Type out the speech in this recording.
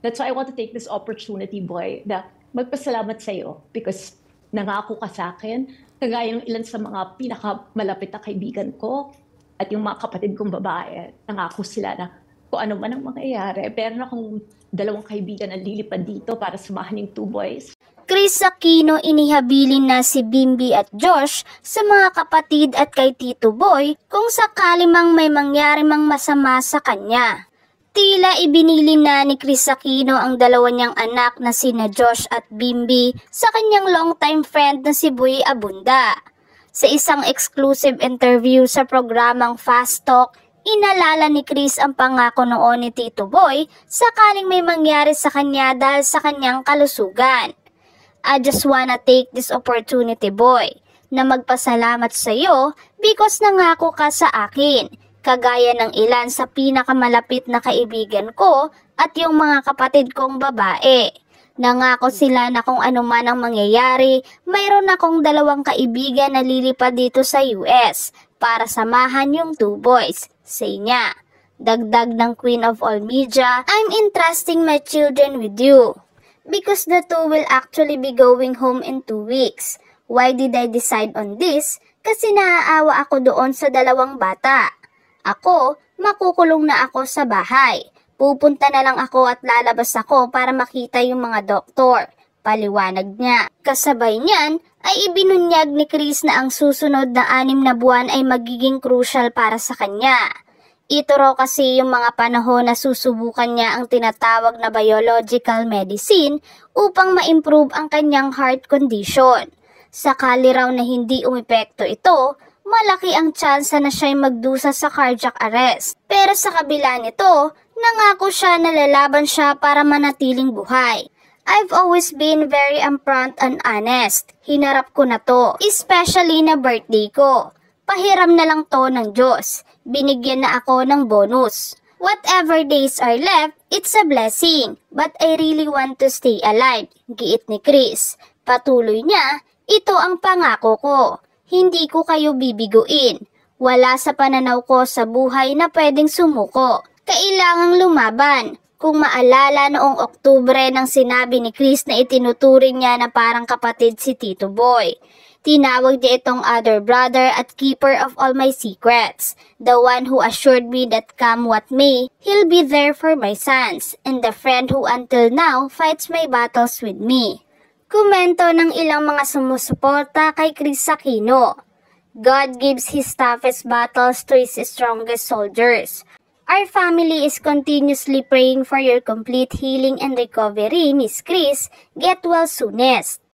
That's why I want to take this opportunity, Boy, na magpasalamat sa iyo because nangako ka sa akin, kagaya ng ilan sa mga pinakamalapit na kaibigan ko at yung mga kapatid kong babae, nangako sila na kung ano man ang mangyayari. Pero akong 2 kaibigan na lilipad dito para samahan yung 2 boys. Kris Aquino inihabilin na si Bimby at Josh sa mga kapatid at kay Tito Boy kung sakali mang may mangyari mang masama sa kanya. Tila ibinilin na ni Kris Aquino ang 2 niyang anak na sina Josh at Bimby sa kanyang longtime friend na si Boy Abunda. Sa isang exclusive interview sa programang Fast Talk, inalala ni Kris ang pangako noon ni Tito Boy sakaling may mangyari sa kanya dahil sa kanyang kalusugan. I just wanna take this opportunity, Boy, na magpasalamat sa iyo because nangako ka sa akin, kagaya ng ilan sa pinakamalapit na kaibigan ko at yung mga kapatid kong babae. Nangako sila na kung ano man ang mangyayari, mayroon akong 2 kaibigan na lilipad dito sa US para samahan yung 2 boys, say niya. Dagdag ng Queen of All Media, I'm entrusting my children with you. Because the 2 will actually be going home in 2 weeks. Why did I decide on this? Kasi naaawa ako doon sa 2 bata. Ako, makukulong na ako sa bahay. Pupunta na lang ako at lalabas ako para makita yung mga doktor. Paliwanag niya. Kasabay niyan ay ibinunyag ni Kris na ang susunod na 6 na buwan ay magiging crucial para sa kanya. Ito raw kasi yung mga panahon na susubukan niya ang tinatawag na biological medicine upang ma-improve ang kanyang heart condition. Sakali raw na hindi umepekto ito, malaki ang tsansa na siya'y magdusa sa cardiac arrest. Pero sa kabila nito, nangako siya na lalaban siya para manatiling buhay. I've always been very upfront and honest. Hinarap ko na to, especially na birthday ko. Pahiram na lang to ng Diyos. Binigyan na ako ng bonus. Whatever days are left, it's a blessing. But I really want to stay alive, giit ni Kris. Patuloy niya, ito ang pangako ko. Hindi ko kayo bibiguin. Wala sa pananaw ko sa buhay na pwedeng sumuko. Kailangang lumaban. Kung maalala noong Oktubre nang sinabi ni Kris na itinuturing niya na parang kapatid si Tito Boy. Tinawag niya itong other brother at keeper of all my secrets. The one who assured me that come what may, he'll be there for my sons. And the friend who until now fights my battles with me. Komento ng ilang mga sumusuporta kay Kris Aquino. God gives His toughest battles to His strongest soldiers. Our family is continuously praying for your complete healing and recovery, Miss Kris. Get well soonest.